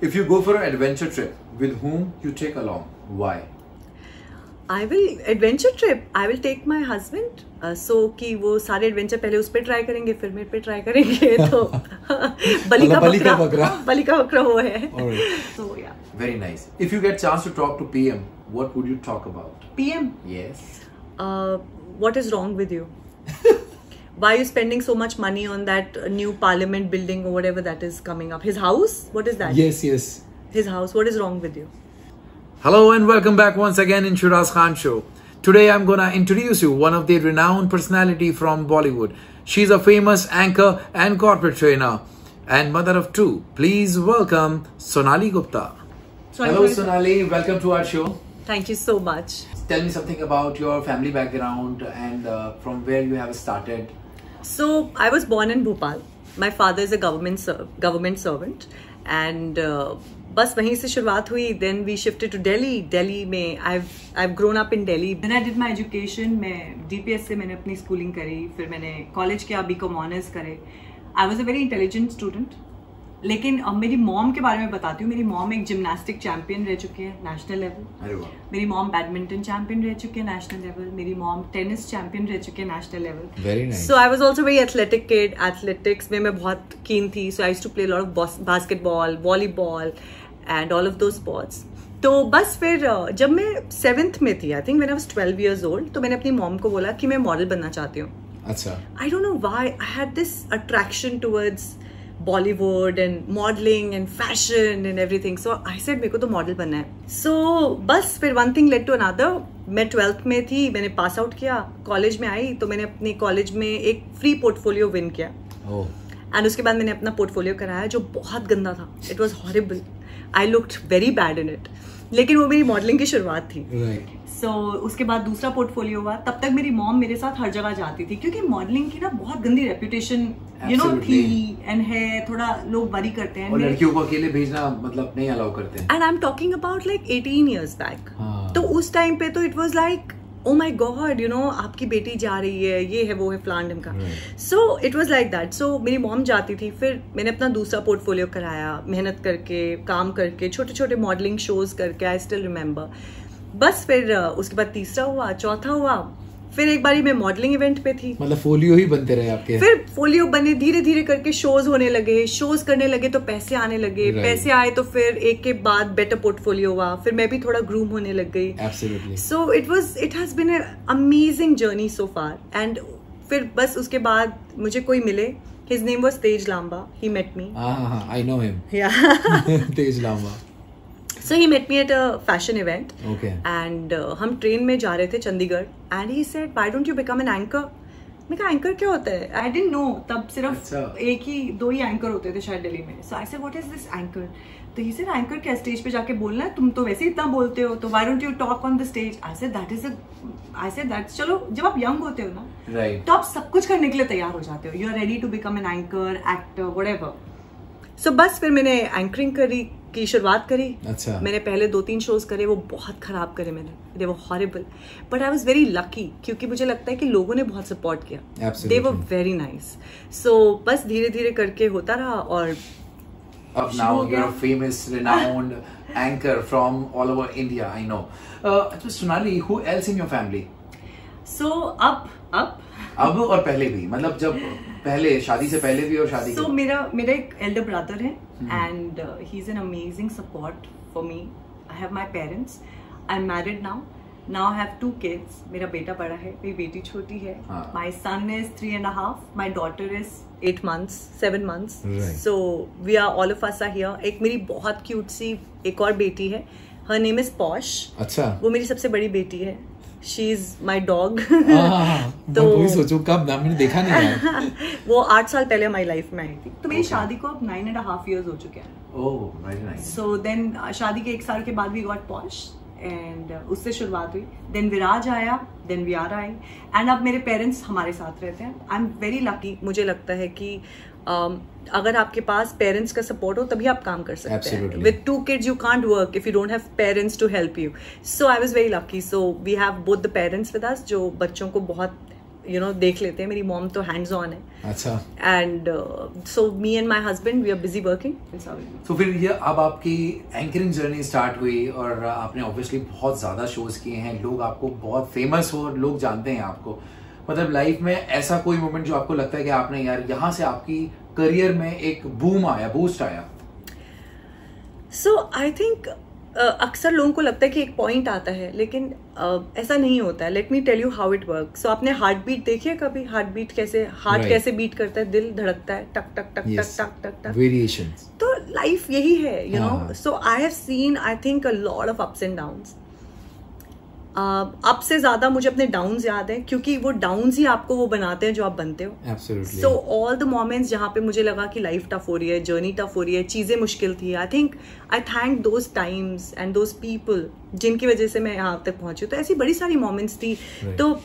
If you go for an adventure trip, with whom you take along? Why? I will adventure trip. I will take my husband. So कि वो सारे adventure पहले उस पे try करेंगे, फिर मेरे पे try करेंगे तो बलि का बकरा वो है. So yeah. Very nice. If you get chance to talk to PM, what would you talk about? PM? Yes. What is wrong with you? Why are you spending so much money on that new parliament building or whatever that is coming up? His house? What is that? Yes. His house. What is wrong with you? Hello and welcome back once again in Shiraz Khan Show. Today I'm gonna introduce you one of the renowned personality from Bollywood. She's a famous anchor and corporate trainer and mother of two. Please welcome Sonali Gupta. Hello Sonali, welcome to our show. Thank you so much. Tell me something about your family background and from where you have started. So I was born in Bhopal. My father is a government servant, and बस वहीं से शुरुआत हुई. Then we shifted to Delhi. Delhi में I've grown up in Delhi. Then I did my education. मैं DPS से मैंने अपनी schooling करी. फिर मैंने college किया, BCom honors करे. I was a very intelligent student. लेकिन अब मेरी मॉम के बारे में बताती हूँ. मेरी मॉम एक जिम्नास्टिक चैंपियन रह चुकी है नेशनल लेवल. मेरी मॉम बैडमिंटन चैंपियन रह चुकी है नेशनल लेवल. मेरी मॉम टेनिस चैंपियन रह चुकी है national level. Very nice. So I was also very athletic kid. Athletics में मैं बहुत कीन थी. So I used to play lot of basketball, volleyball and all of those sports. तो बस फिर जब मैं 7th में थी, I think when I was 12 years old, तो मैंने अपनी मॉम को बोला कि मैं मॉडल बनना चाहती हूँ. अच्छा. I don't know why I had this attraction towards Bollywood and modeling and fashion and everything. So I said मेरे को तो मॉडल बनना है. So बस फिर one thing led to another. मैं 12th में थी, मैंने पास आउट किया, कॉलेज में आई तो मैंने अपने कॉलेज में एक फ्री पोर्टफोलियो विन किया. एंड उसके बाद मैंने अपना पोर्टफोलियो कराया जो बहुत गंदा था. It was horrible. I looked very bad in it. लेकिन वो मेरी मॉडलिंग की शुरुआत थी. सो उसके बाद दूसरा पोर्टफोलियो हुआ. तब तक मेरी मॉम मेरे साथ हर जगह जाती थी क्योंकि मॉडलिंग की ना बहुत गंदी रेपुटेशन थी एंड है. थोड़ा लोग वरी करते हैं और लड़कियों को अकेले भेजना मतलब नहीं अलाउ करते हैं. And I am talking about like 18 years back. तो उस टाइम पे तो it was like oh my God, you know, आपकी बेटी जा रही है, ये है वो है प्लान ढंग का. So it was like that. So मेरी मॉम जाती थी. फिर मैंने अपना दूसरा पोर्टफोलियो कराया, मेहनत करके, काम करके, छोटे छोटे मॉडलिंग शोज करके. I still remember. बस फिर उसके बाद तीसरा हुआ, चौथा हुआ. फिर एक बारी मैं मॉडलिंग इवेंट पे थी. मतलब फोलियो ही बनते रहे आपके. फिर फोलियो बने, धीरे धीरे करके शोज होने लगे. शोज करने लगे तो पैसे आने लगे. पैसे आए तो फिर एक के बाद बेटर पोर्टफोलियो हुआ. फिर मैं भी थोड़ा ग्रूम होने लग गई. So it has been an amazing journey so far. And फिर बस उसके बाद मुझे कोई मिले. His name was Tej Lamba. He met me. I know him. Tej Lamba. So he met me at a fashion event. Okay. And हम ट्रेन में जा रहे थे Chandigarh. And he said, why don't you become an anchor? मैं कहा एंकर क्या होता है? I didn't know. तब सिर्फ दो ही एंकर होते थे शायद दिल्ली में. So I said, what is this anchor? तो he said, एंकर क्या स्टेज पे जाके बोलना है? तुम तो वैसे ही इतना बोलते हो, तो why don't you talk on the stage? I said that's चलो, जब आप यंग होते हो ना, right, तो आप सब कुछ करने के लिए तैयार हो जाते हो. You are ready to become an anchor, actor, whatever. So बस फिर मैंने एंकरिंग की शुरुआत करी. अच्छा. मैंने पहले 2-3 शोज करे, वो बहुत खराब करे मैंने. They were horrible. But I was very lucky क्योंकि मुझे लगता है कि लोगों ने बहुत सपोर्ट किया. दे वर वेरी नाइस. सो बस धीरे धीरे करके होता रहा. और अब now you are famous renowned anchor from all over India, I know. Sonali, who else in your family? So अब और पहले भी, मतलब जब पहले शादी से पहले भी और शादी के. मेरा एक एल्डर ब्रदर है and he is an amazing support for me. I have my parents. I am married now I have 2 kids. मेरा बेटा बड़ा है, मेरी बेटी छोटी है. My son is 3.5. My daughter is 8 months, 7 months. So we are all of us are here. एक मेरी बहुत क्यूट सी एक और बेटी है. her name is Posh. अच्छा. वो मेरी सबसे बड़ी बेटी है. She is my dog. तो वही सोचूं कब नाम मैंने देखा नहीं यार. वो 8 साल पहले हमारी लाइफ में आई थी. तो मेरी शादी को अब 9.5 years हो चुके हैं. Oh, very nice. So then शादी के 1 साल के बाद we got Posh and उससे शुरुआत हुई. Then विराज आया, then वियारा आई and अब मेरे पेरेंट्स हमारे साथ रहते हैं. I am very lucky. मुझे लगता है कि अगर आपके पास पेरेंट्स का सपोर्ट हो तभी आप काम कर सकते हैं. With 2 kids you can't work if you don't have parents to help you. So I was very lucky. So we have both the parents with us जो बच्चों को बहुत देख लेते हैं. मेरी मॉम तो हैंड्स ऑन है. अच्छा. And so me and my husband we are busy working. तो फिर ये अब आपकी एंकरिंग जर्नी स्टार्ट हुई और आपने ऑब्वियसली बहुत ज्यादा शोज किए हैं, लोग आपको बहुत फेमस हो, लोग जानते हैं आपको. मतलब लाइफ में ऐसा कोई मोमेंट जो आपको लगता है कि आपने यार यहाँ से आपकी करियर में एक बूम आया, बूस्ट आया? सो आई थिंक अक्सर लोगों को लगता है कि एक पॉइंट आता है, लेकिन ऐसा नहीं होता है. Let me tell you how it work. So आपने हार्ट बीट देखी है कभी? हार्ट बीट कैसे, हार्ट कैसे बीट करता है, दिल धड़कता है टक टक टक टक टक टक टक. वेरिएशंस. तो लाइफ यही है, you know. So I have seen I think a lot of ups and downs. Up से ज्यादा मुझे अपने डाउन्स याद हैं, क्योंकि वो डाउन्स ही आपको वो बनाते हैं जो आप बनते हो. Absolutely. So all the moments जहाँ पे मुझे लगा कि लाइफ टफ हो रही है, जर्नी टफ हो रही है, चीजें मुश्किल थी, आई thank those times and those people जिनकी वजह से मैं यहाँ तक पहुंची. तो ऐसी बड़ी सारी मोमेंट्स थी. तो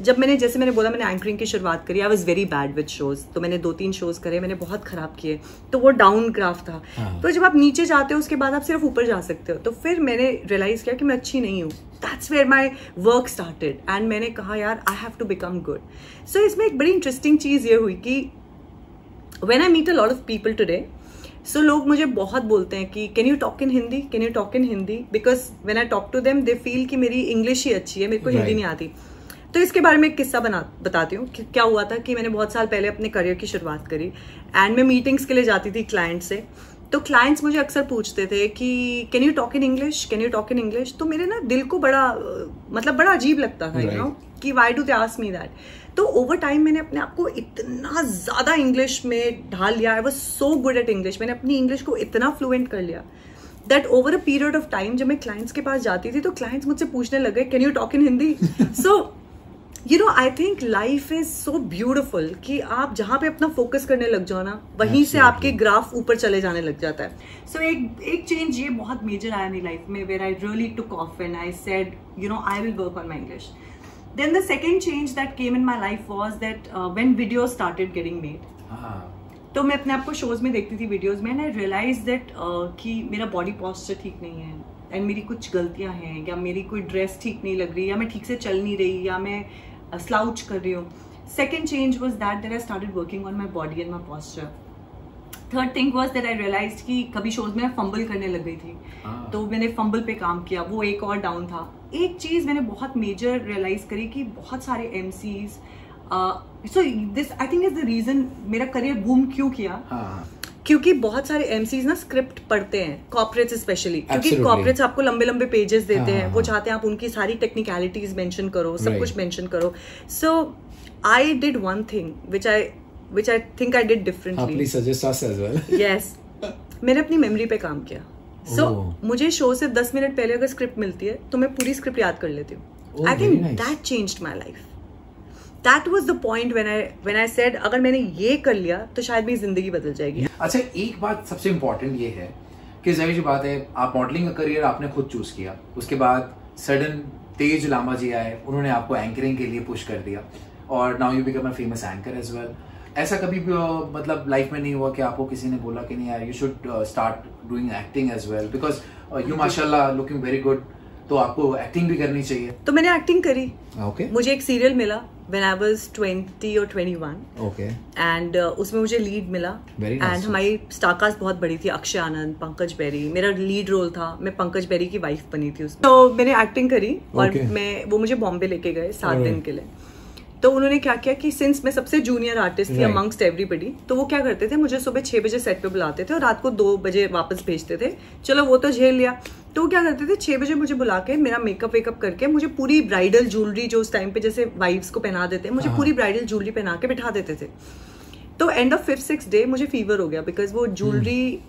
जब मैंने बोला मैंने एंकरिंग की शुरुआत करी, आई was very bad with shows. तो मैंने 2-3 शोज करे, मैंने बहुत खराब किए. तो वो डाउन ग्राफ था. तो जब आप नीचे जाते हो उसके बाद आप सिर्फ ऊपर जा सकते हो. तो फिर मैंने रियलाइज किया कि मैं अच्छी नहीं हूँ. That's where my work started. And मैंने कहा यार I have to become good. So इसमें एक बड़ी इंटरेस्टिंग चीज ये हुई कि when I meet a lot of people today, so लोग मुझे बहुत बोलते हैं कि can you talk in Hindi, can you talk in Hindi, because when I talk to them they feel कि मेरी इंग्लिश ही अच्छी है, मेरे को हिंदी नहीं आती. तो इसके बारे में एक किस्सा बताती हूँ. क्या हुआ था कि मैंने बहुत साल पहले अपने करियर की शुरुआत करी एंड मैं मीटिंग्स के लिए जाती थी क्लाइंट से. तो क्लाइंट्स मुझे अक्सर पूछते थे कि can you talk in English, can you talk in English. तो मेरे ना दिल को बड़ा अजीब लगता था, यू नो, कि why do they ask me that. तो ओवर टाइम मैंने अपने आप को इतना ज्यादा इंग्लिश में ढाल लिया. I was so good at English. मैंने अपनी इंग्लिश को इतना फ्लुएंट कर लिया that over a period of time जब मैं क्लाइंट्स के पास जाती थी तो क्लाइंट्स मुझसे पूछने लगे can you talk in Hindi. So you know I think life is so beautiful कि आप जहाँ पे अपना फोकस करने लग जाओ ना, वहीं से आपके ग्राफ ऊपर चले जाने लग जाता है. सो एक चेंज ये बहुत मेजर आया मेरी लाइफ में, where I really took off and I said you know I will work on my English. Then the second change that came in my life was that when videos started getting made. तो मैं अपने आप को shows में देखती थी, videos में, and I realize that कि मेरा बॉडी पॉस्चर ठीक नहीं है एंड मेरी कुछ गलतियां हैं, या मेरी कोई ड्रेस ठीक नहीं लग रही, या मैं ठीक से चल नहीं रही, या मैं स्लाउच कर रही हूँ. Second change was that I started working on my body and my posture. Third thing was that I realized कि कभी शोज में फंबल करने लग गई थी. तो मैंने फंबल पे काम किया, वो एक और डाउन था. एक चीज मैंने बहुत मेजर रियलाइज करी कि बहुत सारे MCs, so this I think is the reason मेरा करियर बूम क्यों किया. क्योंकि बहुत सारे MCs ना स्क्रिप्ट पढ़ते हैं, कॉर्पोरेट्स स्पेशली, क्योंकि कॉर्पोरेट्स आपको लंबे लंबे पेजेस देते हैं. वो चाहते हैं आप उनकी सारी टेक्निकलिटीज मेंशन करो, सब कुछ मेंशन करो. So I did one thing which I think I did differently. Please suggest us as well. Yes. मैंने अपनी मेमोरी पे काम किया. So मुझे शो से 10 मिनट पहले अगर स्क्रिप्ट मिलती है तो मैं पूरी स्क्रिप्ट याद कर लेती हूँ. I think that changed my life. That was the point when I said अगर मैंने ये कर लिया तो शायद मेरी जिंदगी बदल जाएगी. अच्छा, एक बात सबसे इम्पोर्टेंट ये है कि जाहिर सी बात है आप मॉडलिंग का करियर आपने खुद चूज किया, उसके बाद सडन तेज लामा जी आए, उन्होंने आपको एंकरिंग के लिए पुश कर दिया और now you become a famous anchor as well. ऐसा कभी मतलब लाइफ में नहीं हुआ कि आपको किसी ने बोला कि नहीं यार you should start doing acting as well, because you माशाल्लाह लुकिंग वेरी गुड, तो आपको एक्टिंग भी करनी चाहिए. तो मैंने एक्टिंग करी. Okay. मुझे एक सीरियल मिला when I was 20 or 21. Okay. And उसमें मुझे लीड मिला. Very nice. And हमारी स्टारकास्ट बहुत बड़ी थी, अक्षय आनंद, पंकज बेरी. मेरा लीड रोल था, मैं पंकज बेरी की वाइफ बनी थी उसमें. तो मैंने एक्टिंग करी और वो मुझे बॉम्बे लेके गए 7 दिन के लिए. तो उन्होंने क्या किया कि सिंस मैं सबसे जूनियर आर्टिस्ट थी अमंगस्ट एवरीबडी, तो वो क्या करते थे, मुझे सुबह 6 बजे सेट पे बुलाते थे और रात को 2 बजे वापस भेजते थे. चलो वो तो झेल लिया. तो वो क्या करते थे, 6 बजे मुझे बुला के मेरा मेकअप वेकअप करके मुझे पूरी ब्राइडल ज्वेलरी, जो उस टाइम पे जैसे वाइफ्स को पहना देते हैं, मुझे पूरी ब्राइडल ज्वेलरी पहना के बिठा देते थे. तो एंड ऑफ 5th-6th डे मुझे फीवर हो गया, बिकॉज वो ज्वेलरी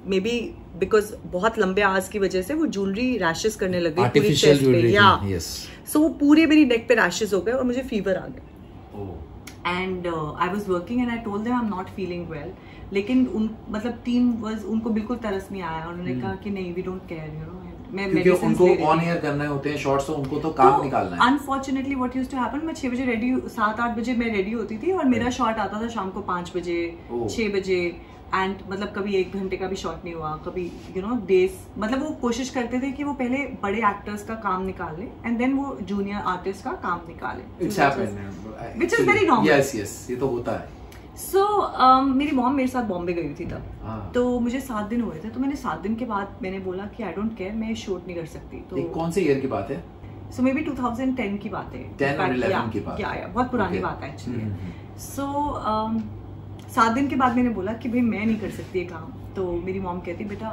मे बी बिकॉज बहुत लंबे आवर्स की वजह से वो ज्वेलरी रैशेस करने लग गई पूरी चेस्ट पे. या सो वो पूरे मेरी नेक पे रैशेस हो गए और मुझे फीवर आ गया. And I was working and I told them I am not feeling well. लेकिन मतलब टीम वाज, उनको बिल्कुल तरस नहीं आया. उन्होंने कहा कि नहीं, we don't care, you know, मैं मेडिसिन उनको ऑन एयर करने होते हैं शॉट्स, तो उनको तो काम निकालना है. Unfortunately what used to happen, मैं 6 बजे रेडी, 7-8 बजे मैं रेडी होती थी और मेरा शॉट आता था शाम को 5 बजे 6 बजे. एंड मतलब कभी 1 घंटे का भी शॉट नहीं हुआ, कभी यू नो डेज. मतलब वो कोशिश करते थे कि वो पहले बड़े एक्टर्स का काम निकाल ले एंड देन वो जूनियर आर्टिस्ट का काम निकाले. which is very normal. Yes, ये तो होता है. So मेरी मॉम मेरे साथ बॉम्बे गई थी तब, तो मुझे 7 दिन हुए थे, तो मैंने 7 दिन के बाद मैंने बोला कि आई डोंट केयर, मैं शूट नहीं कर सकती. तो कौन से ईयर की बात है? So maybe 2010 की बात है. 10 और 11 की बात. या बहुत पुरानी बात है एक्चुअली. So 7 दिन के बाद मैंने बोला कि भाई मैं नहीं कर सकती ये काम. तो मेरी मॉम कहती बेटा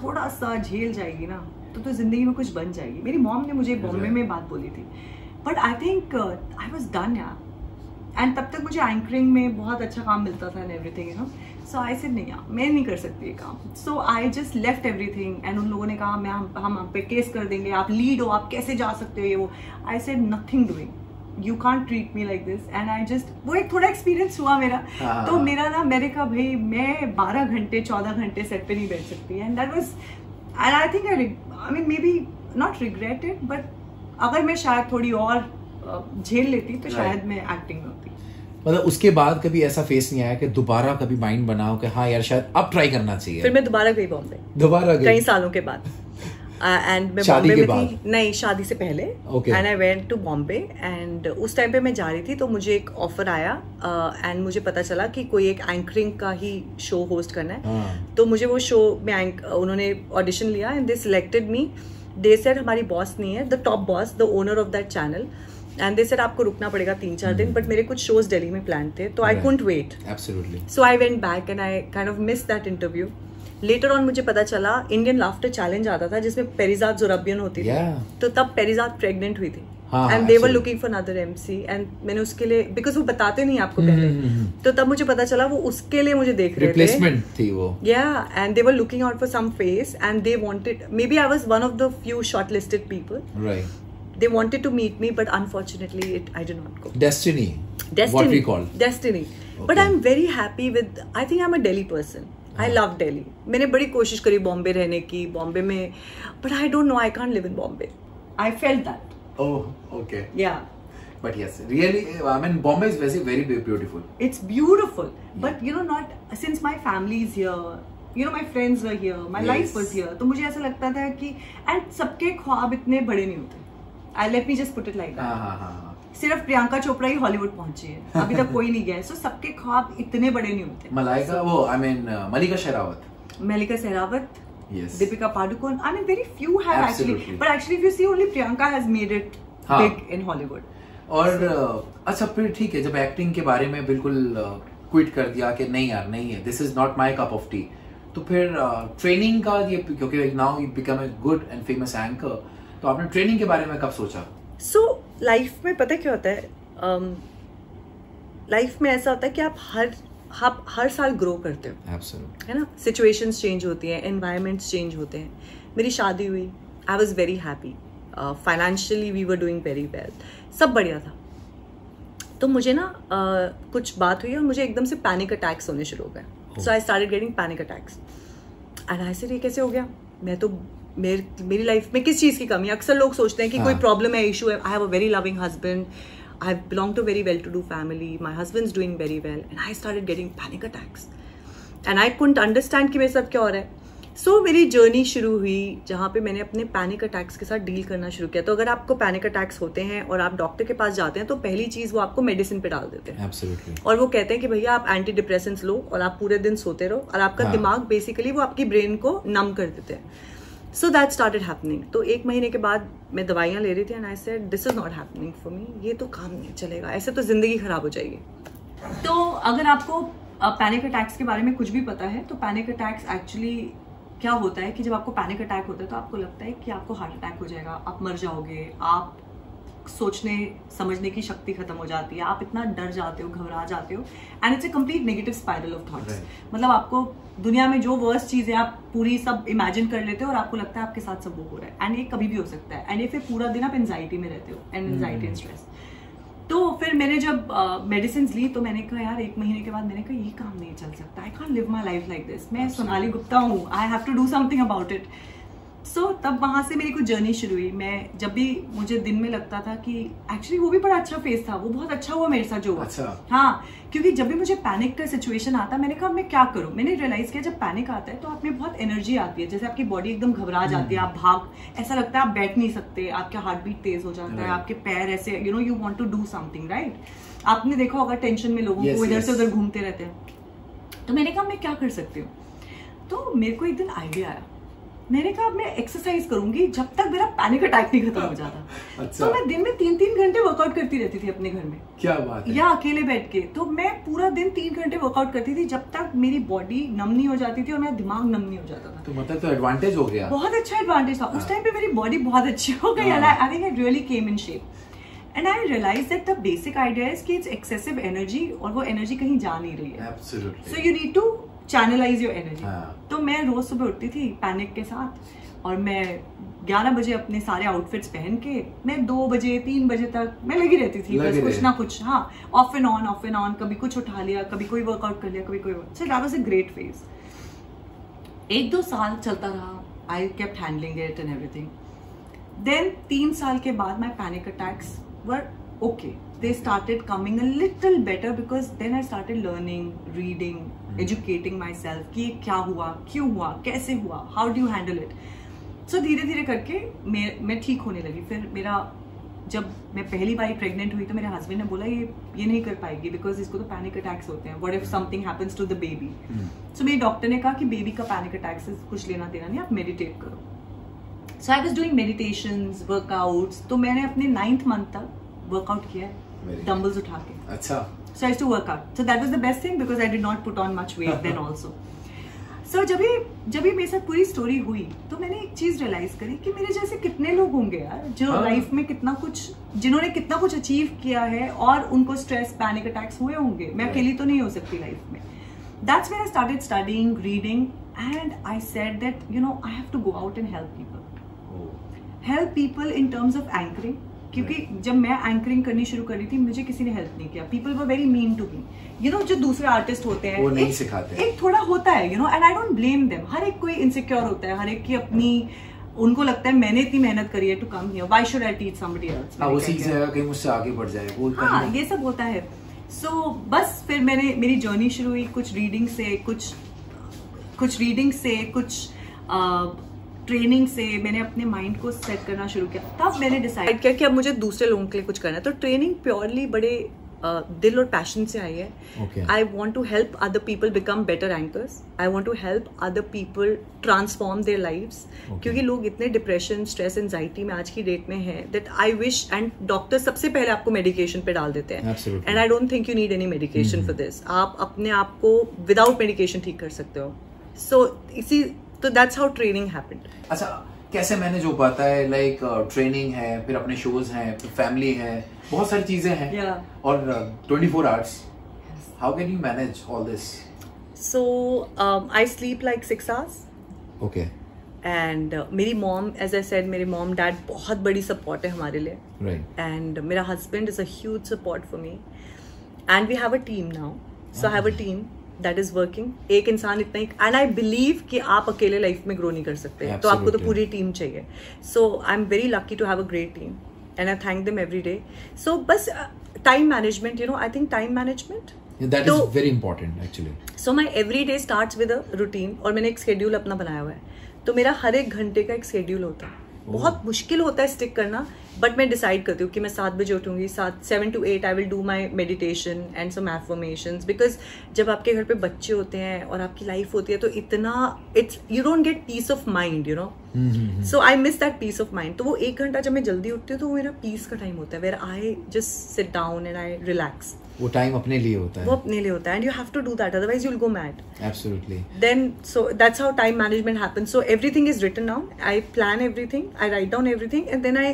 थोड़ा सा झेल जाएगी ना तो जिंदगी में कुछ बन जाएगी. मेरी मॉम ने मुझे बॉम्बे में बात बोली थी, but I think I was done यार. एंड तब तक मुझे एंकरिंग में बहुत अच्छा काम मिलता था and everything, you know. So I said नहीं यार मैं नहीं कर सकती ये काम. So I just left everything. And उन लोगों ने कहा हम पे केस कर देंगे, आप लीड हो, आप कैसे जा सकते हो ये वो. I said nothing doing, you can't treat me like this. And I just वो एक थोड़ा एक्सपीरियंस हुआ मेरा. तो मेरा ना मैंने कहा भाई मैं 12 घंटे 14 घंटे सेट पे नहीं बैठ सकती. And that was, and I think I mean may be not regretted, but अगर मैं शायद थोड़ी और झेल लेती तो शायद मैं एक्टिंग में होती. मतलब उसके बाद कभी ऐसा फेस नहीं आया कि दोबारा कभी माइंड बनाओ कि हाँ यार शायद अब ट्राई करना चाहिए? फिर मैं दोबारा गई बॉम्बे, दोबारा गई कई सालों के बाद. एंड मैं शादी बॉम्बे के में थी, नहीं शादी से पहले. And I went to Bombay. And उस टाइम पे मैं जा रही थी तो मुझे एक ऑफर आया एंड मुझे पता चला कि कोई एक एंकरिंग का ही शो होस्ट करना है. तो मुझे वो शो में उन्होंने ऑडिशन लिया and they selected me. They said हमारी बॉस नहीं है, the top boss, the owner of that channel, and they said आपको रुकना पड़ेगा 3-4 दिन. बट मेरे कुछ शोज दिल्ली में प्लान थे तो I couldn't wait. Absolutely. So I went back and I kind of miss that interview. Later on मुझे पता चला इंडियन लाफ्टर चैलेंज आता था जिसमें पेरिजाद जोराबियन होती थी. तो तब पेरिजाद प्रेग्नेंट हुई थी and they were looking for another MC. And मैंने उसके लिए, बिकॉज वो बताते नहीं आपको पहले, तो तब मुझे पता चला वो उसके लिए मुझे देख रहे थे. रिप्लेसमेंट थी वो. Yeah and they were looking out for some face and they wanted, maybe I was one of the few shortlisted people. Right. They wanted to meet me, but unfortunately, I did not go. Destiny. What we call. Destiny. Okay. But I'm very happy with. I think I'm a Delhi person. I love Delhi. मैंने बड़ी कोशिश करी बॉम्बे रहने की, बॉम्बे में, but I don't know. I can't live in Bombay. I felt that. Oh, okay. Yeah. But yes, really, I mean, Bombay is very beautiful. It's beautiful, but you know, not since my family is here. You know, my friends were here. My life was here. तो मुझे ऐसा लगता था कि, and सबके ख्वाब इतने बड़े नहीं होते. Let me just put it like that. सिर्फ प्रियंका चोपड़ा ही हॉलीवुड पहुंची है, अभी तक कोई नहीं गया है. सो सबके ख्वाब इतने बड़े नहीं होते. मलिका Sherawat, Yes. Deepika Padukone. I mean, very few have actually. But actually, if you see, only Priyanka has made it big in Hollywood. और अच्छा फिर ठीक है, जब एक्टिंग के बारे में बिल्कुल क्विट कर दिया कि नहीं यार नहीं है, this is not my cup of T, तो फिर ट्रेनिंग का ये, क्योंकि now you become a good and famous anchor, तो आपने ट्रेनिंग के बारे में कब सोचा? सो लाइफ में पता क्या होता है, लाइफ में ऐसा होता है कि आप हर साल ग्रो करते हो. Absolutely. है ना, सिचुएशंस चेंज होती हैं, एनवायरनमेंट्स चेंज होते हैं. मेरी शादी हुई, I was very happy, financially we were doing very well, सब बढ़िया था. तो मुझे ना कुछ बात हुई और मुझे एकदम से पैनिक अटैक्स होने शुरू हो गए. So I started getting panic attacks and I said ये कैसे हो गया, मैं तो मेरी लाइफ में किस चीज़ की कमी है. अक्सर लोग सोचते हैं कि कोई प्रॉब्लम है, इशू है. I have a very loving husband, I belong to very well-to-do family. My husband's doing very well, and I started getting panic attacks, and I couldn't understand कि मेरे साथ क्या हो रहा है. So मेरी जर्नी शुरू हुई जहाँ पे मैंने अपने पैनिक अटैक्स के साथ डील करना शुरू किया. तो अगर आपको पैनिक अटैक्स होते हैं और आप डॉक्टर के पास जाते हैं तो पहली चीज़ वो आपको मेडिसिन पे डाल देते हैं. Absolutely. और वो कहते हैं कि भैया आप एंटी डिप्रेसेंट्स लो और आप पूरे दिन सोते रहो, और आपका दिमाग बेसिकली वो आपकी ब्रेन को नम कर देते हैं. So that started happening. तो 1 महीने के बाद मैं दवाइयाँ ले रही थी and I said this is not happening for me, ये तो काम नहीं चलेगा, ऐसे तो जिंदगी खराब हो जाएगी. तो अगर आपको पैनिक अटैक्स के बारे में कुछ भी पता है तो पैनिक अटैक्स एक्चुअली क्या होता है कि जब आपको पैनिक अटैक होता है तो आपको लगता है कि आपको हार्ट अटैक हो जाएगा, आप मर जाओगे, आप सोचने समझने की शक्ति खत्म हो जाती है, आप इतना डर जाते हो, घबरा जाते हो, and it's a complete negative spiral of thoughts. मतलब आपको दुनिया में जो वर्स्ट चीज है आप पूरी सब इमेजिन कर लेते हो और आपको लगता है आपके साथ सब वो हो रहा है, एंड ये कभी भी हो सकता है, एंड ये फिर पूरा दिन आप एंजाइटी में रहते हो, एंड एंजाइटी एंड स्ट्रेस. तो फिर मैंने जब मेडिसिन ली तो मैंने कहा यार 1 महीने के बाद मैंने कहा ये काम नहीं चल सकता, I can't live my life like this, मैं सोनाली गुप्ता हूँ, I have to do something about it. So तब वहां से मेरी कुछ जर्नी शुरू हुई। मैं जब भी मुझे दिन में लगता था कि एक्चुअली वो भी बड़ा अच्छा फेज था, वो बहुत अच्छा हुआ मेरे साथ जो हुआ। अच्छा। हाँ, क्योंकि जब भी मुझे पैनिक का सिचुएशन आता, मैंने कहा मैं क्या करूं। मैंने रियलाइज किया जब पैनिक आता है तो आप में बहुत एनर्जी आती है, जैसे आपकी बॉडी एकदम घबरा जाती है, आप भाग, ऐसा लगता है आप बैठ नहीं सकते, आपका हार्ट बीट तेज हो जाता है, आपके पैर ऐसे you want to do something, right. आपने देखा होगा टेंशन में लोगों को इधर से उधर घूमते रहते हैं। तो मैंने कहा मैं क्या कर सकती हूँ। तो मेरे को एक दिन आइडिया आया, मैंने कहा मैं एक्सरसाइज करूंगी जब तक मेरा पैनिक अटैक नहीं खत्म हो जाता। अच्छा। तो मैं दिन में 3-3 घंटे वर्कआउट करती रहती थी अपने घर में। क्या बात है। या अकेले बैठ के। तो मैं पूरा दिन 3 घंटे वर्कआउट करती थी जब तक मेरी बॉडी नम नहीं हो जाती थी और मेरा दिमाग नम नहीं हो जाता था। तो मतलब तो एडवांटेज हो गया। बहुत अच्छा एडवांटेज था। उस टाइम पे मेरी बॉडी बहुत अच्छी हो गई and I think I really came in shape. And I realize that the basic idea is कि इट्स एक्सेसिव एनर्जी और वो एनर्जी कहीं जा नहीं रही है। Absolutely. So you need to channelize your energy. तो मैं रोज सुबह उठती थी पैनिक के साथ और मैं 11 बजे अपने सारे आउटफिट्स पहन के मैं 2 बजे 3 बजे तक मैं लगी रहती थी, बस कुछ ना कुछ। हाँ, ऑफ एंड ऑन, कभी कुछ उठा लिया, कभी कोई वर्कआउट कर लिया, कभी कोई। So that was a great phase. 1-2 साल चलता रहा, I kept handling it and everything. Then 3 साल के बाद my panic attacks were okay, they started coming a little better because then I started learning, reading, educating myself कि क्या हुआ, क्यों हुआ, कैसे हुआ, how do you handle it. So धीरे धीरे करके मैं ठीक होने लगी। फिर मेरा जब मैं पहली बार प्रेग्नेंट हुई तो मेरे हस्बैंड ने बोला ये नहीं कर पाएगी बिकॉज इसको तो पैनिक अटैक्स होते हैं, what if something happens to the baby. So मेरी डॉक्टर ने कहा कि बेबी का पैनिक अटैक से कुछ लेना देना नहीं, आप मेडिटेट करो। So I was doing meditations, workouts. तो मैंने अपने 9th मंथ तक वर्कआउट किया है डंबल्स उठा के। अच्छा। So I used to work out. So that was the best thing because I did not put on much weight then also. So जब भी मेरे साथ पूरी स्टोरी हुई तो मैंने एक चीज रियलाइज करी कि मेरे जैसे कितने लोग होंगे यार जो लाइफ में जिन्होंने कितना कुछ अचीव किया है और उनको स्ट्रेस पैनिक अटैक्स हुए होंगे। मैं अकेली तो नहीं हो सकती लाइफ में। That's when I started studying, reading, and I said that I have to go out and help people. Help people in terms of anchoring. क्योंकि जब मैं एंकरिंग करनी शुरू करी थी मुझे किसी ने हेल्प नहीं किया। People were very mean to me, जो दूसरे आर्टिस्ट होते हैं वो नहीं सिखाते। एक थोड़ा होता है and I don't blame them. हर एक कोई इनसिक्योर होता है, हर एक की अपनी, उनको लगता है मैंने इतनी मेहनत करी है to come here, why should I teach somebody else. वो सीख जाएगा कहीं मुझसे आगे बढ़ जाए, वो हाँ ये सब होता है। सो बस फिर मेरी जर्नी शुरू हुई कुछ रीडिंग से, कुछ ट्रेनिंग से। मैंने अपने माइंड को सेट करना शुरू किया। तब मैंने डिसाइड किया कि अब मुझे दूसरे लोगों के लिए कुछ करना है। तो ट्रेनिंग प्योरली बड़े दिल और पैशन से आई है। I want to help other people become better anchors. I want to help other people transform their lives. क्योंकि लोग इतने डिप्रेशन, स्ट्रेस, एंजाइटी में आज की डेट में है that I wish, and doctor सबसे पहले आपको मेडिकेशन पे डाल देते हैं and I don't think you need any medication for this. आप अपने आप को विदाउट मेडिकेशन ठीक कर सकते हो। तो that's how training happened. अच्छा, कैसे मैनेज हो पाता है? लाइक ट्रेनिंग है, फिर अपने शोज हैं, फिर फैमिली है, बहुत सारी चीजें हैं और 24 hours. How can you manage all this? So I sleep like 6 hours. Okay. And मेरी mom, as I said, मेरे mom dad बहुत बड़ी support है हमारे लिए. Right. And मेरा husband is a huge support for me. And we have a team now. So I have a team that is working. एक इंसान इतना ही, and I believe कि आप अकेले लाइफ में ग्रो नहीं कर सकते, तो आपको तो पूरी टीम चाहिए. So I'm very lucky to have a great team and I thank them every day. So बस time management, I think time management. That is very important actually. So my every day starts with a routine और मैंने एक schedule अपना बनाया हुआ है. तो मेरा हर एक घंटे का एक schedule होता है. बहुत मुश्किल होता है स्टिक करना, बट मैं डिसाइड करती हूँ कि मैं 7 बजे उठूंगी, 7 to 8 I will do my meditation and some affirmations. Because जब आपके घर पे बच्चे होते हैं और आपकी लाइफ होती है तो इतना you don't get peace of mind, so I miss that peace of mind. तो वो 1 घंटा जब मैं जल्दी उठती हूँ तो वो मेरा पीस का टाइम होता है, where I just sit down and I relax. वो टाइम अपने लिए होता है, वो अपने लिए होता है, and you have to do that, otherwise you will go mad. Absolutely. Then so that's how time management happens. So everything is written down, I plan everything, I write down everything and then I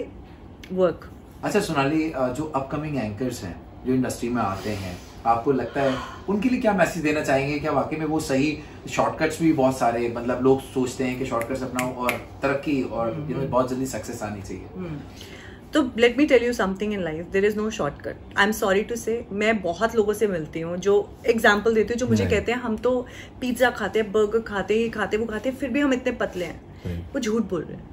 work. अच्छा सोनाली, जो upcoming anchors हैं जो industry में आते हैं, आपको लगता है उनके लिए क्या मैसेज देना चाहेंगे? क्या वाकई में वो सही शॉर्टकट्स भी बहुत सारे, मतलब लोग सोचते हैं कि शॉर्टकट्स अपनाओ और तरक्की और बहुत जल्दी सक्सेस आनी चाहिए। तो let me tell you something in life, there is no shortcut. I am sorry to say, मैं बहुत लोगों से मिलती हूँ जो एग्जाम्पल देती हूँ, जो मुझे कहते हैं हम तो पिज्जा खाते हैं, बर्गर खाते हैं, वो खाते हैं, फिर भी हम इतने पतले हैं। वो झूठ बोल रहे हैं।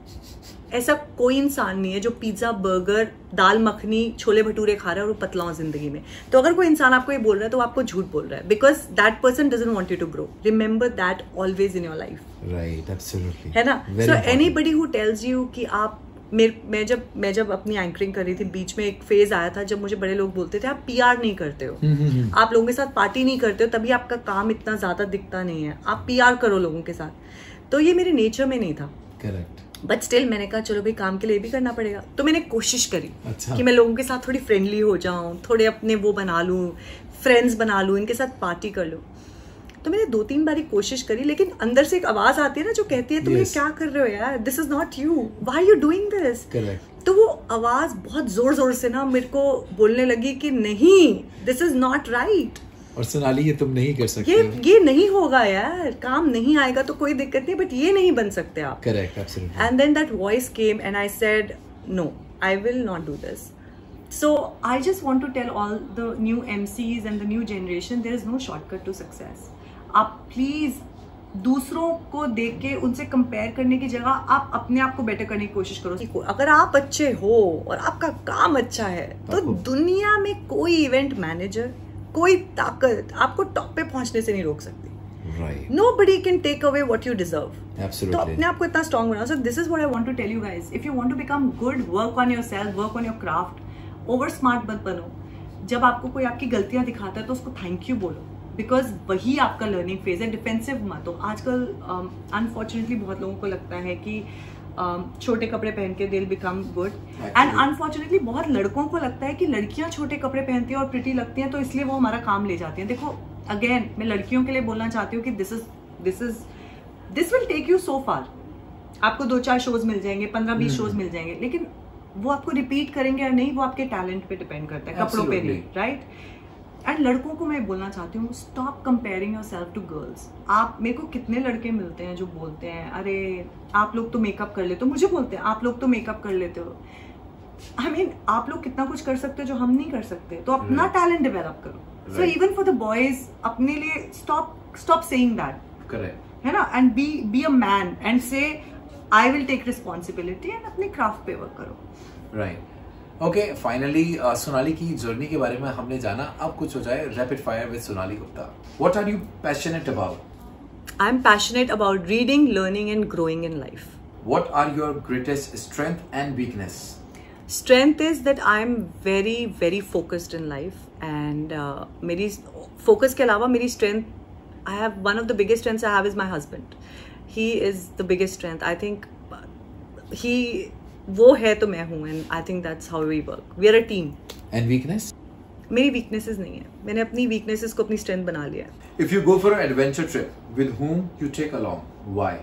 ऐसा कोई इंसान नहीं है जो पिज्जा, बर्गर, दाल मखनी, छोले भटूरे खा रहा है और वो पतला हो जिंदगी में। तो अगर कोई इंसान आपको ये बोल रहा है तो वो आपको झूठ बोल रहा है, because that person doesn't want you to grow. Remember that always in your life, right? Absolutely, है ना? So anybody who tells you कि आप मैं जब अपनी एंकरिंग कर रही थी, बीच में एक फेज आया था जब मुझे बड़े लोग बोलते थे आप पीआर नहीं करते हो, आप लोगों के साथ पार्टी नहीं करते हो, तभी आपका काम इतना ज्यादा दिखता नहीं है, आप पीआर करो लोगों के साथ। तो ये मेरे नेचर में नहीं था। करेक्ट। बट स्टिल मैंने कहा चलो भाई काम के लिए भी करना पड़ेगा, तो मैंने कोशिश करी अच्छा। कि मैं लोगों के साथ थोड़ी फ्रेंडली हो जाऊं, थोड़े अपने वो बना लूं, फ्रेंड्स बना लूं, इनके साथ पार्टी कर लूं। तो मैंने 2-3 बारी कोशिश करी, लेकिन अंदर से एक आवाज आती है ना जो कहती है तुम ये क्या कर रहे हो यार, this is not you, why are you doing this. तो वो आवाज बहुत जोर जोर से ना मेरे को बोलने लगी कि नहीं, दिस इज नॉट राइट, और सोनाली ये तुम नहीं कर सकते, ये नहीं होगा यार, काम नहीं आएगा तो कोई दिक्कत नहीं, बट ये नहीं बन सकते आप। Correct, absolutely. And then that voice came and I said no, I will not do this. So I just want to tell all the new MCs and the new generation, there is no shortcut to success. आप please दूसरों को देख के उनसे compare करने की जगह आप अपने आप को बेटर करने की कोशिश करो। अगर आप अच्छे हो और आपका काम अच्छा है तो दुनिया में कोई इवेंट मैनेजर, कोई ताकत आपको टॉप पे पहुंचने से नहीं रोक सकती। Right. Nobody can take away what you deserve. Absolutely. तो अपने आप को इतना स्ट्रॉन्ग बनाओ। So this is what I want to tell you guys. If you want to become good, work on yourself, work on your craft. Over smart मत बनो। जब आपको कोई आपकी गलतियां दिखाता है तो उसको थैंक यू बोलो, बिकॉज वही आपका लर्निंग फेज है। डिफेंसिव मत हो। आजकल अनफॉर्चुनेटली बहुत लोगों को लगता है कि छोटे कपड़े पहन के दिल बिकम गुड, एंड अनफॉर्चुनेटली बहुत लड़कों को लगता है कि लड़कियां छोटे कपड़े पहनती हैं और प्रिटी लगती हैं तो इसलिए वो हमारा काम ले जाती हैं। देखो अगेन मैं लड़कियों के लिए बोलना चाहती हूँ कि this will take you so far. आपको 2-4 शोज मिल जाएंगे, 15-20 शोज मिल जाएंगे, लेकिन वो आपको रिपीट करेंगे या नहीं वो आपके टैलेंट पे डिपेंड करता है, कपड़ों पे नहीं, राइट? एंड लड़कों को मैं बोलना चाहती हूँ, stop comparing yourself to girls. आप, मेरे को कितने लड़के मिलते हैं जो बोलते हैं अरे आप लोग तो मेकअप कर लेते हो, मुझे बोलते हैं आप लोग तो मेकअप कर लेते हो। आई मीन आप लोग कितना कुछ कर सकते हो जो हम नहीं कर सकते, तो अपना टैलेंट डेवलप करो। So even for the boys अपने लिए स्टॉप सेइंग दैट, करेक्ट है ना, and be a man and say I will take responsibility, and अपने क्राफ्ट पे वर्क करो। राइट। ओके, फाइनली सोनाली की जर्नी के बारे में हमने जाना। अब कुछ हो जाए rapid fire with Sonali Gupta. What are you passionate about? I am passionate about reading, learning and growing in life. What are your greatest strength and weakness? Strength is that I'm very very focused in life, and मेरी focus के अलावा मेरी strength, I have one of the biggest strengths I have is my husband. He is the biggest strength. I think वो है तो मैं हूँ, and I think that's how we work. We are a team. And weakness? मेरी weaknesses नहीं है, मैंने अपनी weaknesses को अपनी strength बना लिया है। If you go for an adventure trip, with whom you take along? Why?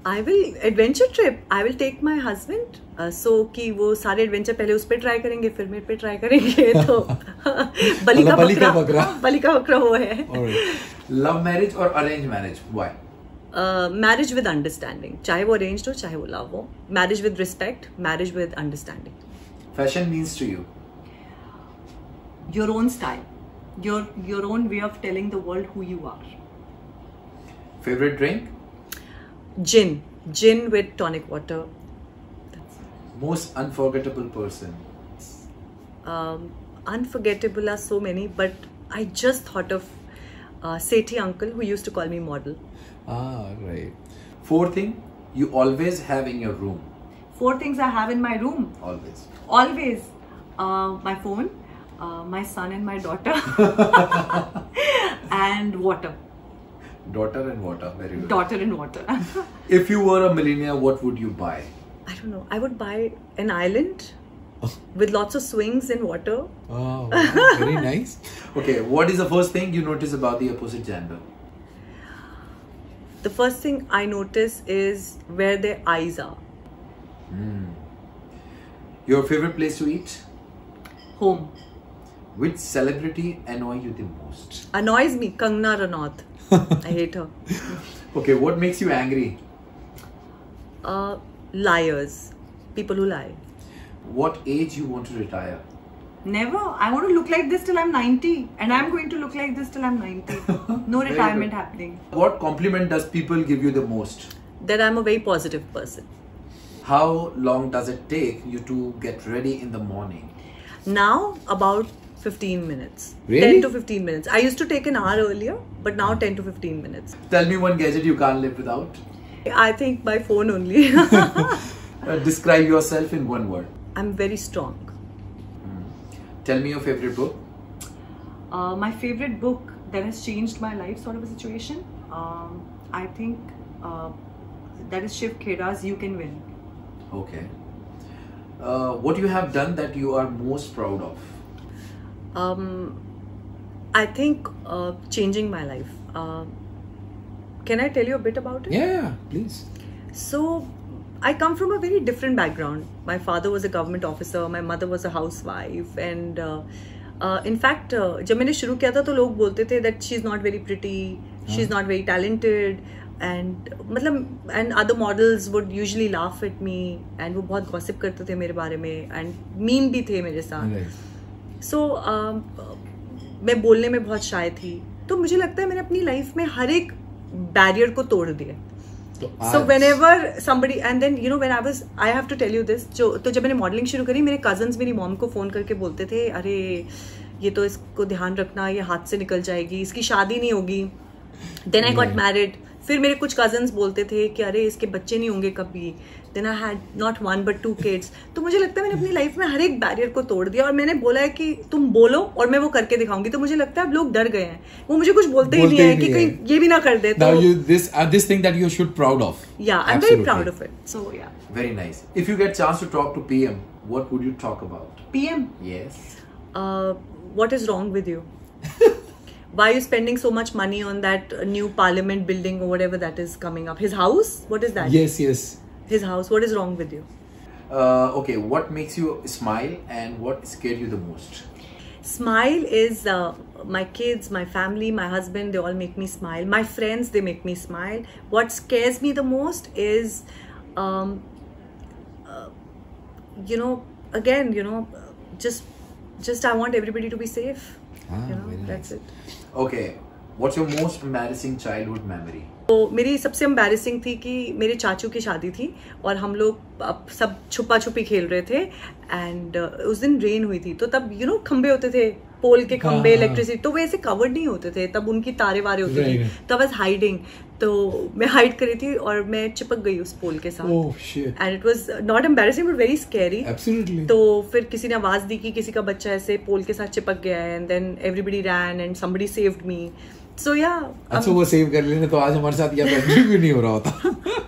I will adventure trip. I will take my husband. So कि वो सारे एडवेंचर पहले उस पे ट्राई करेंगे, फिर मेरे पे ट्राई करेंगे, तो बलि का बकरा वो है। लव मैरिज और arrange marriage? Why? Marriage with understanding, चाहे वो अरेंज्ड हो चाहे वो लव हो। Marriage with respect, marriage with understanding. Fashion means to you? Your own style, your own way of telling the world who you are. Favourite drink? Gin with tonic water. Most unforgettable person? Unforgettable are so many, but I just thought of Sethi uncle who used to call me model. Ah, right. 4 things you always have in your room? 4 things I have in my room. Always. My phone, my son and my daughter, and water. Daughter and water, very good. Daughter and water. If you were a millionaire, what would you buy? I don't know. I would buy an island with lots of swings and water. Oh, very nice. Okay, what is the first thing you notice about the opposite gender? The first thing I notice is where their eyes are. Your favorite place to eat? Home. Which celebrity annoy you the most? Annoys me, Kangna Ranaut. I hate her. Okay, what makes you angry? Liars. People who lie. What age you want to retire? Never. I want to look like this till I'm 90, and I'm going to look like this till I'm 90. No retirement happening. What compliment does people give you the most? that I'm a very positive person. How long does it take you to get ready in the morning? Now about 15 minutes. Really? 10 to 15 minutes. I used to take an hour earlier, but now 10 to 15 minutes. Tell me one gadget you can't live without. I think my phone only. Describe yourself in one word. I'm very strong. Tell me your favorite book. My favorite book that has changed my life, sort of a situation, I think that is Shiv Khera's You Can Win. Okay. What you have done that you are most proud of? I think changing my life. Can I tell you a bit about it? Yeah, please. So, I come from a very different background. My father was a government officer, my mother was a housewife, and in fact, जब मैंने शुरू किया था तो लोग बोलते थे that she's not very pretty, she's not very talented, and मतलब and other models would usually laugh at me, and वो बहुत gossip करते थे मेरे बारे में, and mean भी थे मेरे साथ. So मैं बोलने में बहुत शाय थी, तो मुझे लगता है मैंने अपनी लाइफ में हर एक बैरियर को तोड़ दिया. So whenever somebody, and then you know when I have to tell you this, तो जब मैंने मॉडलिंग शुरू करी, मेरे कजन्स मेरी मॉम को फ़ोन करके बोलते थे, अरे ये तो इसको ध्यान रखना, ये हाथ से निकल जाएगी, इसकी शादी नहीं होगी. Then I got married. फिर मेरे कुछ कजन्स बोलते थे कि अरे इसके बच्चे नहीं होंगे कभी. Then I had not 1 but 2 kids. तो मुझे लगता है मैंने अपनी लाइफ में हर एक बैरियर को तोड़ दिया, और मैंने बोला है कि तुम बोलो और मैं वो करके दिखाऊंगी. तो मुझे लगता है अब लोग डर गए हैं, वो मुझे कुछ बोलते ही नहीं है कि कहीं ये भी ना कर दे. Now this thing that you should proud of. Yeah, I'm very proud of it. So yeah. Very nice. If you get chance to talk to PM, what would you talk about? PM. Yes. What is wrong with you? Why are you spending so much money on that new parliament building or whatever that is coming up? His house? What is that? Yes. His house. What is wrong with you? Okay, what makes you smile and what scared you the most? Smile is my kids, my family, my husband, they all make me smile. My friends, they make me smile. What scares me the most is, just I want everybody to be safe. That's it. Okay, what's your most embarrassing childhood memory? तो मेरी सबसे embarrassing थी कि मेरे चाचू की शादी थी और हम लोग सब छुपा छुपी खेल रहे थे, एंड उस दिन रेन हुई थी. तो तब खंबे होते थे, पोल के खंबे, इलेक्ट्रिसिटी, तो वो ऐसे कवर्ड नहीं होते थे, तब उनकी तारे वारे होती थी. तो आई वाज हाइडिंग, तो मैं हाइड करी थी और मैं चिपक गई उस पोल के साथ. And it was not embarrassing but very scary. तो फिर किसी ने आवाज दी कि किसी का बच्चा ऐसे पोल के साथ चिपक गया है, and then everybody ran and somebody saved me. So yeah. अच्छा वो सेव कर लेने तो आज हमारे साथ ये भी नहीं हो रहा होता.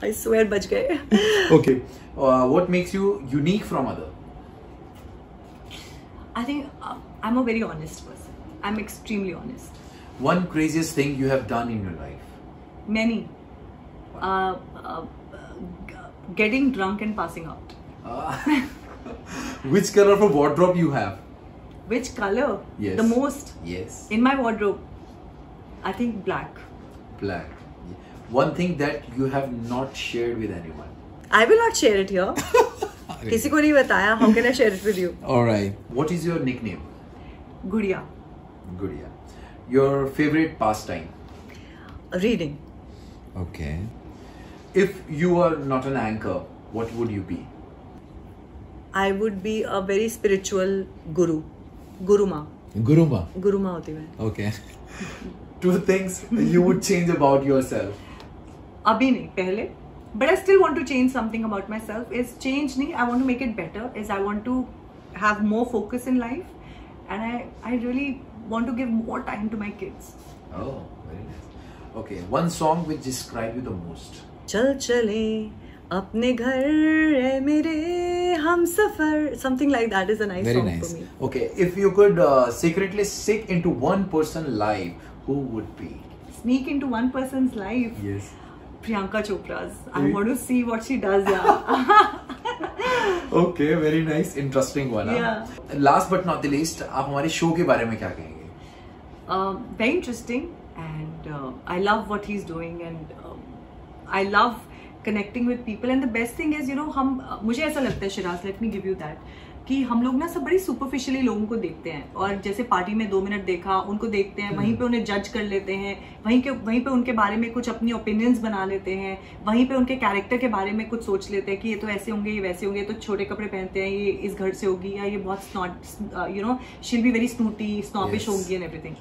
I swear बच गए. Okay. What makes you unique from other? I think I'm a very honest person. I'm extremely honest. One craziest thing you have done in your life? Many. Getting drunk and passing out. Which color for wardrobe you have? Which color? Yes. The most? Yes. In my wardrobe, I think black. Black. One thing that you have not shared with anyone? I will not share it here. किसी को नहीं बताया. How can I share it with you? Alright. What is your nickname? Gudiya. Gudiya. Your favorite pastime? Reading. Okay. If you are not an anchor, what would you be? I would be a very spiritual guru. Guruma. Guruma. Guruma होती मैं. Okay. 2 things you would change about yourself? अभी नहीं, पहले. But I still want to change something about myself. Is change नहीं, I want to make it better. Is I want to have more focus in life, and I really want to give more time to my kids. Oh, very nice. Okay, one song which describe you the most? चल चले अपने घर ऐ मेरे हम सफर. Something like that is a nice Very song nice. for me. Okay, if you could secretly sneak into one person's life, who would be? Sneak into one person's life. Yes. Priyanka Chopra's. I want to see what she does. Yeah. Okay, very nice, interesting one. Yeah. Last but not the least, आप हमारे show के बारे में क्या कहेंगे? Very interesting, and I love what he's doing, and I love connecting with people. And the best thing is, हम मुझे ऐसा लगता है, Shiraz, let me give you that कि हम लोग ना सब बड़ी सुपरफिशियली लोगों को देखते हैं, और जैसे पार्टी में 2 मिनट देखा उनको देखते हैं, वहीं पे उन्हें जज कर लेते हैं, वहीं पे उनके बारे में कुछ अपनी ओपिनियंस बना लेते हैं, वहीं पे उनके कैरेक्टर के बारे में कुछ सोच लेते हैं कि ये तो ऐसे होंगे, ये वैसे होंगे, तो छोटे कपड़े पहनते हैं, ये इस घर से होगी, या ये बहुत she'll be very snooty snobbish होगी and everything.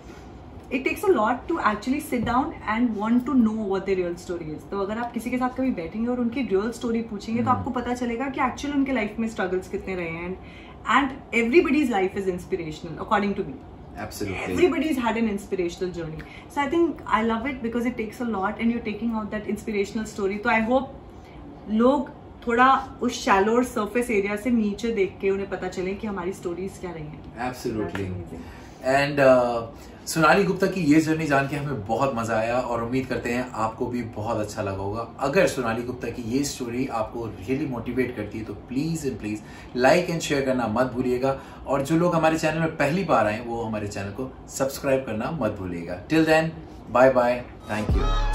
It takes a lot to actually sit down and want to know what their real story is. तो अगर आप किसी के साथ कभी बैठेंगे और उनकी रियल स्टोरी पूछेंगे तो आपको पता चलेगा कि एक्चुअली उनके लाइफ में स्ट्रगल्स कितने रहे हैं. And everybody's life is inspirational according to me. Absolutely. Everybody's had an inspirational journey. So I think I love it because it takes a lot and you're taking out that inspirational story. तो I hope लोग थोड़ा उस shallow surface area से नीचे देख के उन्हें पता चले कि हमारी stories क्या रही हैं. Absolutely. एंड सोनाली गुप्ता की ये जर्नी जान के हमें बहुत मजा आया और उम्मीद करते हैं आपको भी बहुत अच्छा लगा होगा. अगर सोनाली गुप्ता की ये स्टोरी आपको रियली मोटिवेट करती है तो please and please like and share करना मत भूलिएगा. और जो लोग हमारे चैनल में पहली बार आए वो हमारे चैनल को सब्सक्राइब करना मत भूलिएगा. Till then, bye bye, thank you.